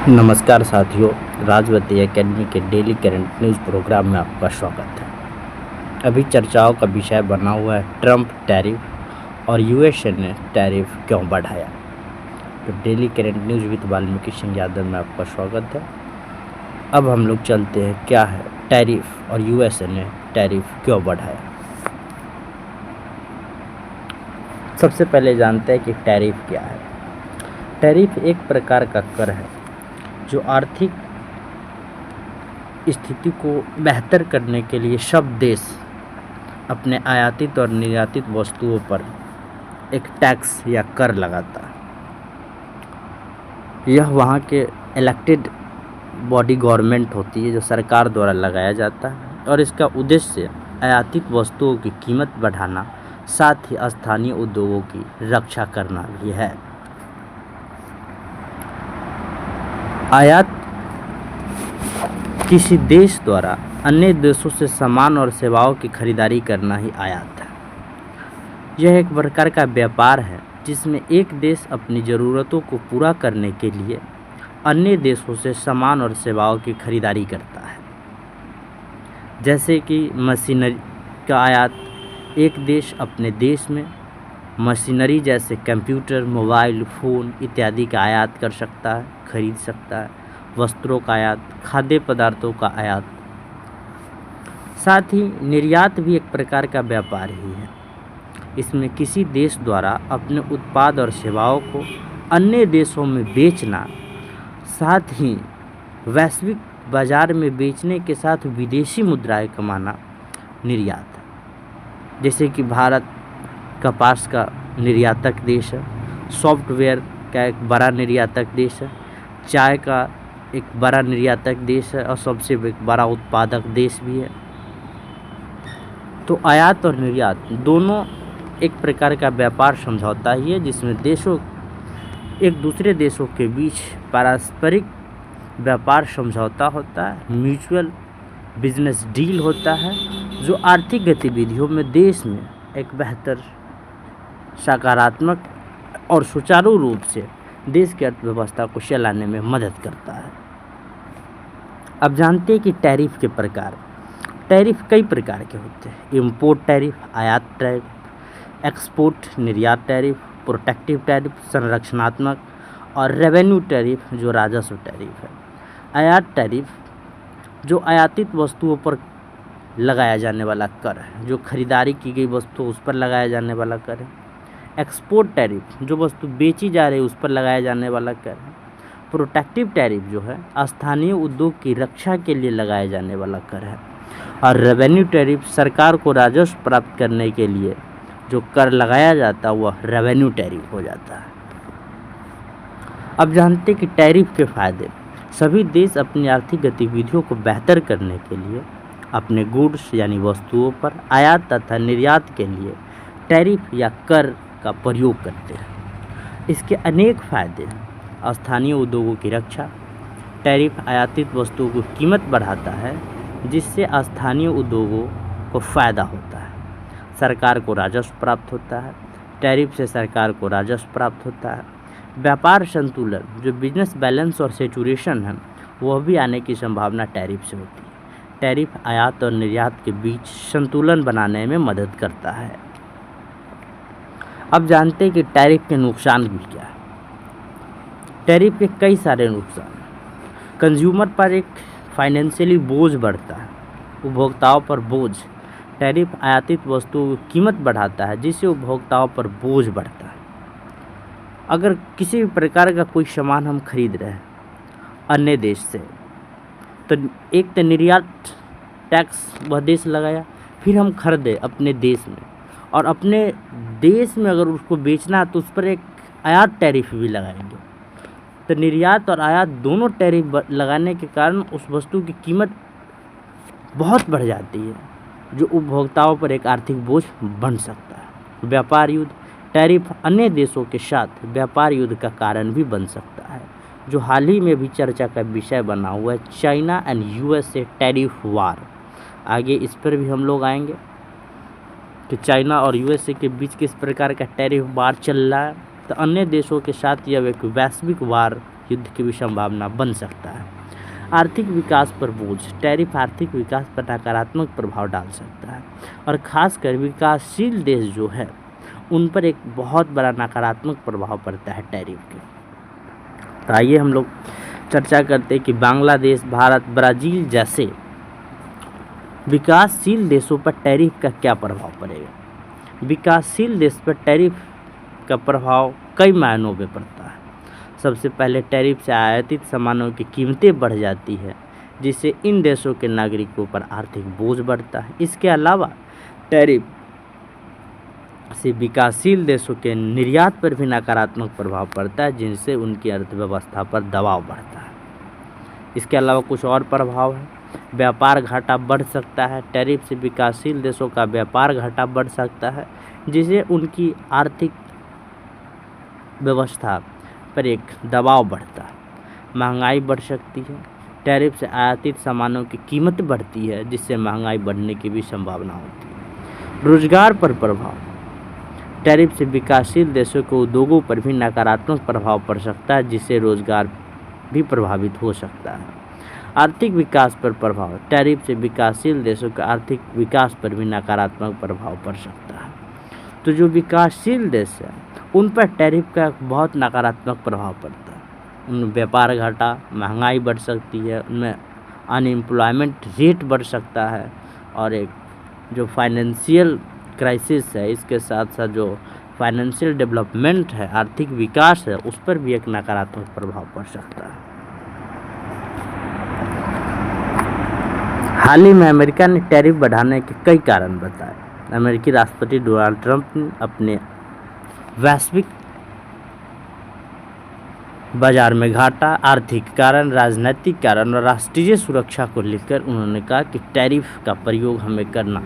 नमस्कार साथियों, राजवती एकेडमी के डेली करंट न्यूज़ प्रोग्राम में आपका स्वागत है। अभी चर्चाओं का विषय बना हुआ है ट्रंप टैरिफ और यूएसए ने टैरिफ क्यों बढ़ाया। तो daily current news with Valmiki Singh Yadav में आपका स्वागत है। अब हम लोग चलते हैं क्या है टैरिफ और यूएसए ने टैरिफ क्यों बढ़ाया। सबसे पहले जानते हैं कि टैरिफ क्या है। टैरिफ एक प्रकार का कर है जो आर्थिक स्थिति को बेहतर करने के लिए सब देश अपने आयातित और निर्यातित वस्तुओं पर एक टैक्स या कर लगाता है। यह वहाँ के इलेक्टेड बॉडी गवर्नमेंट होती है जो सरकार द्वारा लगाया जाता है और इसका उद्देश्य आयातित वस्तुओं की कीमत बढ़ाना साथ ही स्थानीय उद्योगों की रक्षा करना भी है। आयात किसी देश द्वारा अन्य देशों से सामान और सेवाओं की खरीदारी करना ही आयात है। यह एक प्रकार का व्यापार है जिसमें एक देश अपनी ज़रूरतों को पूरा करने के लिए अन्य देशों से सामान और सेवाओं की खरीदारी करता है। जैसे कि मशीनरी का आयात, एक देश अपने देश में मशीनरी जैसे कंप्यूटर, मोबाइल फ़ोन इत्यादि का आयात कर सकता है, खरीद सकता है। वस्त्रों का आयात, खाद्य पदार्थों का आयात, साथ ही निर्यात भी एक प्रकार का व्यापार ही है। इसमें किसी देश द्वारा अपने उत्पाद और सेवाओं को अन्य देशों में बेचना, साथ ही वैश्विक बाजार में बेचने के साथ विदेशी मुद्राएं कमाना निर्यात है। जैसे कि भारत कपास का निर्यातक देश है, सॉफ्टवेयर का एक बड़ा निर्यातक देश है, चाय का एक बड़ा निर्यातक देश है और सबसे बड़ा उत्पादक देश भी है। तो आयात और निर्यात दोनों एक प्रकार का व्यापार समझौता ही है जिसमें देशों एक दूसरे देशों के बीच पारस्परिक व्यापार समझौता होता है, म्यूचुअल बिजनेस डील होता है जो आर्थिक गतिविधियों में देश में एक बेहतर, सकारात्मक और सुचारू रूप से देश की अर्थव्यवस्था को चलाने में मदद करता है। अब जानते हैं कि टैरिफ के प्रकार। टैरिफ कई प्रकार के होते हैं। इम्पोर्ट टैरिफ, आयात टैरिफ, एक्सपोर्ट निर्यात टैरिफ, प्रोटेक्टिव टैरिफ संरक्षणात्मक और रेवेन्यू टैरिफ जो राजस्व टैरिफ है। आयात टैरिफ जो आयातित वस्तुओं पर लगाया जाने वाला कर है, जो खरीदारी की गई वस्तु उस पर लगाया जाने वाला कर है। एक्सपोर्ट टैरिफ जो वस्तु बेची जा रही है उस पर लगाया जाने वाला कर है। प्रोटेक्टिव टैरिफ जो है स्थानीय उद्योग की रक्षा के लिए लगाया जाने वाला कर है। और रेवेन्यू टैरिफ सरकार को राजस्व प्राप्त करने के लिए जो कर लगाया जाता है वह रेवेन्यू टैरिफ हो जाता है। अब जानते हैं कि टैरिफ के फ़ायदे। सभी देश अपनी आर्थिक गतिविधियों को बेहतर करने के लिए अपने गुड्स यानी वस्तुओं पर आयात तथा निर्यात के लिए टैरिफ या कर का प्रयोग करते हैं। इसके अनेक फ़ायदे हैं। स्थानीय उद्योगों की रक्षा। टैरिफ आयातित वस्तुओं की कीमत बढ़ाता है जिससे स्थानीय उद्योगों को फ़ायदा होता है। सरकार को राजस्व प्राप्त होता है। टैरिफ से सरकार को राजस्व प्राप्त होता है। व्यापार संतुलन जो बिजनेस बैलेंस और सैचुरेशन है वह भी आने की संभावना टैरिफ से होती है। टैरिफ आयात और निर्यात के बीच संतुलन बनाने में मदद करता है। अब जानते हैं कि टैरिफ के नुकसान भी क्या है। टैरिफ के कई सारे नुकसान। कंज्यूमर पर एक फाइनेंशियली बोझ बढ़ता है, उपभोक्ताओं पर बोझ। टैरिफ आयातित वस्तुओं की कीमत बढ़ाता है जिससे उपभोक्ताओं पर बोझ बढ़ता है। अगर किसी भी प्रकार का कोई सामान हम खरीद रहे हैं अन्य देश से, तो एक तो निर्यात टैक्स वह देश लगाया, फिर हम खरीदे अपने देश में, और अपने देश में अगर उसको बेचना है तो उस पर एक आयात टैरिफ भी लगाएंगे। तो निर्यात और आयात दोनों टैरिफ लगाने के कारण उस वस्तु की कीमत बहुत बढ़ जाती है जो उपभोक्ताओं पर एक आर्थिक बोझ बन सकता है। व्यापार युद्ध। टैरिफ अन्य देशों के साथ व्यापार युद्ध का कारण भी बन सकता है जो हाल ही में भी चर्चा का विषय बना हुआ है, चाइना एंड यूएसए टैरिफ वार। आगे इस पर भी हम लोग आएंगे कि चाइना और यूएसए के बीच किस प्रकार का टैरिफ वार चल रहा है। तो अन्य देशों के साथ यह एक वैश्विक वार युद्ध की भी संभावना बन सकता है। आर्थिक विकास पर बोझ। टैरिफ आर्थिक विकास पर नकारात्मक प्रभाव डाल सकता है और खासकर विकासशील देश जो है उन पर एक बहुत बड़ा नकारात्मक प्रभाव पड़ता है टैरिफ के। तो आइए हम लोग चर्चा करते हैं कि बांग्लादेश, भारत, ब्राज़ील जैसे विकासशील देशों पर टैरिफ का क्या प्रभाव पड़ेगा। विकासशील देश पर टैरिफ का प्रभाव कई मायनों में पड़ता है। सबसे पहले टैरिफ से आयातित सामानों की कीमतें बढ़ जाती है, जिससे इन देशों के नागरिकों पर आर्थिक बोझ बढ़ता है। इसके अलावा टैरिफ से विकासशील देशों के निर्यात पर भी नकारात्मक प्रभाव पड़ता है, जिनसे उनकी अर्थव्यवस्था पर दबाव बढ़ता है। इसके अलावा कुछ और प्रभाव है। व्यापार घाटा बढ़ सकता है। टैरिफ से विकासशील देशों का व्यापार घाटा बढ़ सकता है, जिससे उनकी आर्थिक व्यवस्था पर एक दबाव बढ़ता है। महंगाई बढ़ सकती है। टैरिफ से आयातित सामानों की कीमत बढ़ती है, जिससे महंगाई बढ़ने की भी संभावना होती है। रोजगार पर प्रभाव। टैरिफ से विकासशील देशों के उद्योगों पर भी नकारात्मक प्रभाव पड़ सकता है, जिससे रोजगार भी प्रभावित हो सकता है। आर्थिक विकास पर प्रभाव। टैरिफ से विकासशील देशों के आर्थिक विकास पर भी नकारात्मक प्रभाव पड़ सकता है। तो जो विकासशील देश है उन पर टैरिफ का बहुत नकारात्मक प्रभाव पड़ता है। उनमें व्यापार घाटा, महंगाई बढ़ सकती है, उनमें अनएम्प्लॉयमेंट रेट बढ़ सकता है और एक जो फाइनेंशियल क्राइसिस है, इसके साथ साथ जो फाइनेंशियल डेवलपमेंट है, आर्थिक विकास है, उस पर भी एक नकारात्मक प्रभाव पड़ सकता है। हाल ही में अमेरिका ने टैरिफ बढ़ाने के कई कारण बताए। अमेरिकी राष्ट्रपति डोनाल्ड ट्रंप ने अपने वैश्विक बाजार में घाटा, आर्थिक कारण, राजनीतिक कारण और राष्ट्रीय सुरक्षा को लेकर उन्होंने कहा कि टैरिफ का प्रयोग हमें करना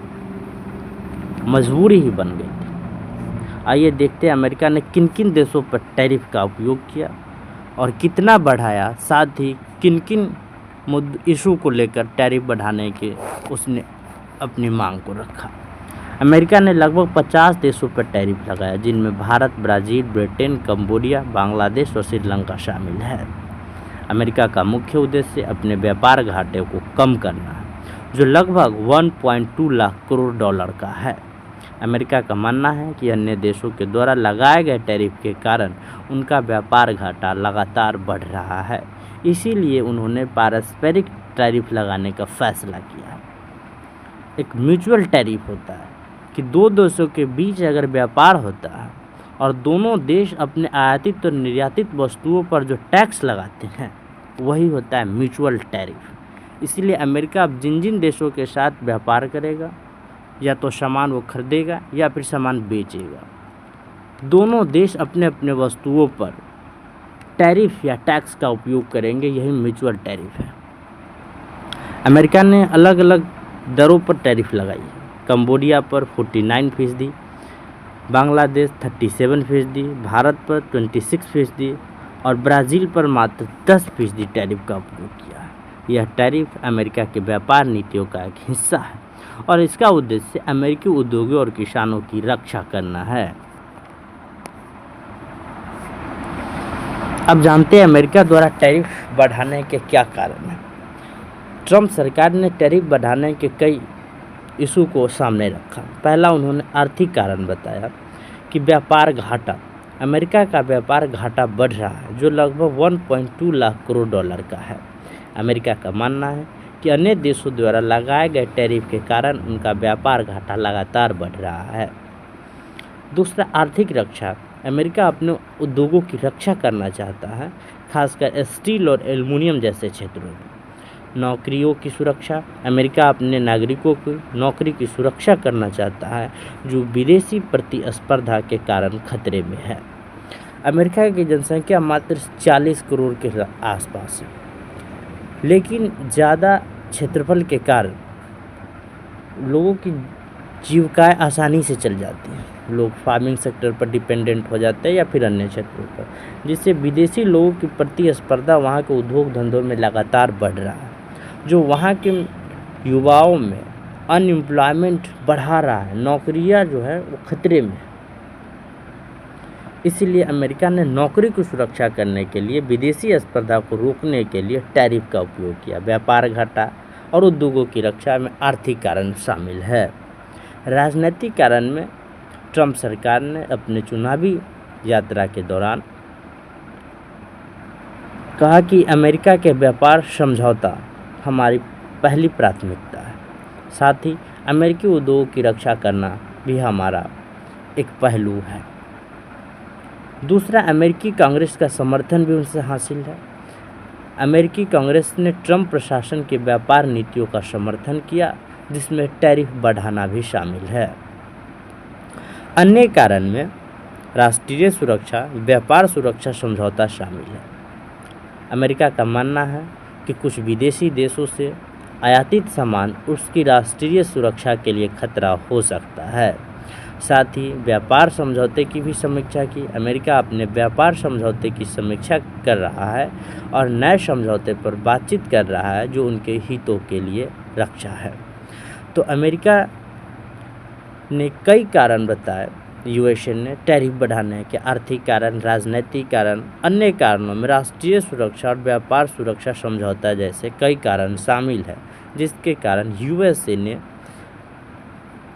मजबूरी ही बन गई थी। आइए देखते हैं अमेरिका ने किन किन देशों पर टैरिफ का उपयोग किया और कितना बढ़ाया, साथ ही किन किन इशू को लेकर टैरिफ बढ़ाने के उसने अपनी मांग को रखा। अमेरिका ने लगभग 50 देशों पर टैरिफ लगाया, जिनमें Bharat, Brazil, Britain, Cambodia, Bangladesh और श्रीलंका शामिल है। अमेरिका का मुख्य उद्देश्य अपने व्यापार घाटे को कम करना है, जो लगभग 1.2 लाख करोड़ डॉलर का है। अमेरिका का मानना है कि अन्य देशों के द्वारा लगाए गए टैरिफ के कारण उनका व्यापार घाटा लगातार बढ़ रहा है, इसीलिए उन्होंने पारस्परिक टैरिफ लगाने का फैसला किया। एक म्यूचुअल टैरिफ होता है कि दो देशों के बीच अगर व्यापार होता है और दोनों देश अपने आयातित और निर्यातित वस्तुओं पर जो टैक्स लगाते हैं, वही होता है म्यूचुअल टैरिफ। इसलिए अमेरिका अब जिन जिन देशों के साथ व्यापार करेगा, या तो सामान वो खरीदेगा या फिर सामान बेचेगा, दोनों देश अपने अपने वस्तुओं पर टैरिफ या टैक्स का उपयोग करेंगे। यही म्यूचुअल टैरिफ है। अमेरिका ने अलग अलग दरों पर टैरिफ लगाई है। कंबोडिया पर 49%, बांग्लादेश 37%, भारत पर 26% और ब्राज़ील पर मात्र 10% टैरिफ का उपयोग किया है। यह टैरिफ अमेरिका के व्यापार नीतियों का एक हिस्सा है और इसका उद्देश्य अमेरिकी उद्योगों और किसानों की रक्षा करना है। अब जानते हैं अमेरिका द्वारा टैरिफ बढ़ाने के क्या कारण हैं। ट्रंप सरकार ने टैरिफ बढ़ाने के कई इशू को सामने रखा। पहला, उन्होंने आर्थिक कारण बताया कि व्यापार घाटा। अमेरिका का व्यापार घाटा बढ़ रहा है, जो लगभग 1.2 लाख करोड़ डॉलर का है। अमेरिका का मानना है कि अन्य देशों द्वारा लगाए गए टैरिफ के कारण उनका व्यापार घाटा लगातार बढ़ रहा है। दूसरा, आर्थिक रक्षा। अमेरिका अपने उद्योगों की रक्षा करना चाहता है, खासकर स्टील और एल्युमिनियम जैसे क्षेत्रों में। नौकरियों की सुरक्षा। अमेरिका अपने नागरिकों की नौकरी की सुरक्षा करना चाहता है, जो विदेशी प्रतिस्पर्धा के कारण खतरे में है। अमेरिका की जनसंख्या मात्र 40 करोड़ के आसपास है, लेकिन ज़्यादा क्षेत्रफल के कारण लोगों की जीविकाएं आसानी से चल जाती हैं। लोग फार्मिंग सेक्टर पर डिपेंडेंट हो जाते हैं या फिर अन्य क्षेत्रों पर, जिससे विदेशी लोगों की प्रतिस्पर्धा वहाँ के उद्योग धंधों में लगातार बढ़ रहा है, जो वहाँ के युवाओं में अनएम्प्लॉयमेंट बढ़ा रहा है। नौकरियाँ जो है वो खतरे में है। इसलिए अमेरिका ने नौकरी की सुरक्षा करने के लिए विदेशी स्पर्धा को रोकने के लिए टैरिफ का उपयोग किया। व्यापार घटा और उद्योगों की रक्षा में आर्थिक कारण शामिल है। राजनीतिक कारण में ट्रंप सरकार ने अपने चुनावी यात्रा के दौरान कहा कि अमेरिका के व्यापार समझौता हमारी पहली प्राथमिकता है, साथ ही अमेरिकी उद्योगों की रक्षा करना भी हमारा एक पहलू है। दूसरा, अमेरिकी कांग्रेस का समर्थन भी उनसे हासिल है। अमेरिकी कांग्रेस ने ट्रंप प्रशासन की व्यापार नीतियों का समर्थन किया, जिसमें टैरिफ बढ़ाना भी शामिल है। अन्य कारण में राष्ट्रीय सुरक्षा, व्यापार सुरक्षा समझौता शामिल है। अमेरिका का मानना है कि कुछ विदेशी देशों से आयातित सामान उसकी राष्ट्रीय सुरक्षा के लिए खतरा हो सकता है। साथ ही व्यापार समझौते की भी समीक्षा की। अमेरिका अपने व्यापार समझौते की समीक्षा कर रहा है और नए समझौते पर बातचीत कर रहा है जो उनके हितों के लिए रक्षा है। तो अमेरिका ने कई कारण बताए यूएसए ने टैरिफ बढ़ाने के, आर्थिक कारण, राजनीतिक कारण, अन्य कारणों में राष्ट्रीय सुरक्षा और व्यापार सुरक्षा समझौता जैसे कई कारण शामिल है, जिसके कारण यूएसए ने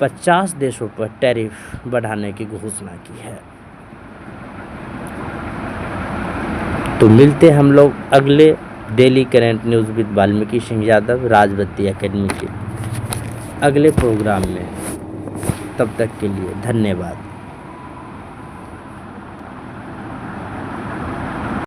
50 देशों पर टैरिफ बढ़ाने की घोषणा की है। तो मिलते हम लोग अगले daily current news with Valmiki Singh Yadav Rajwati academy के अगले प्रोग्राम में। तब तक के लिए धन्यवाद।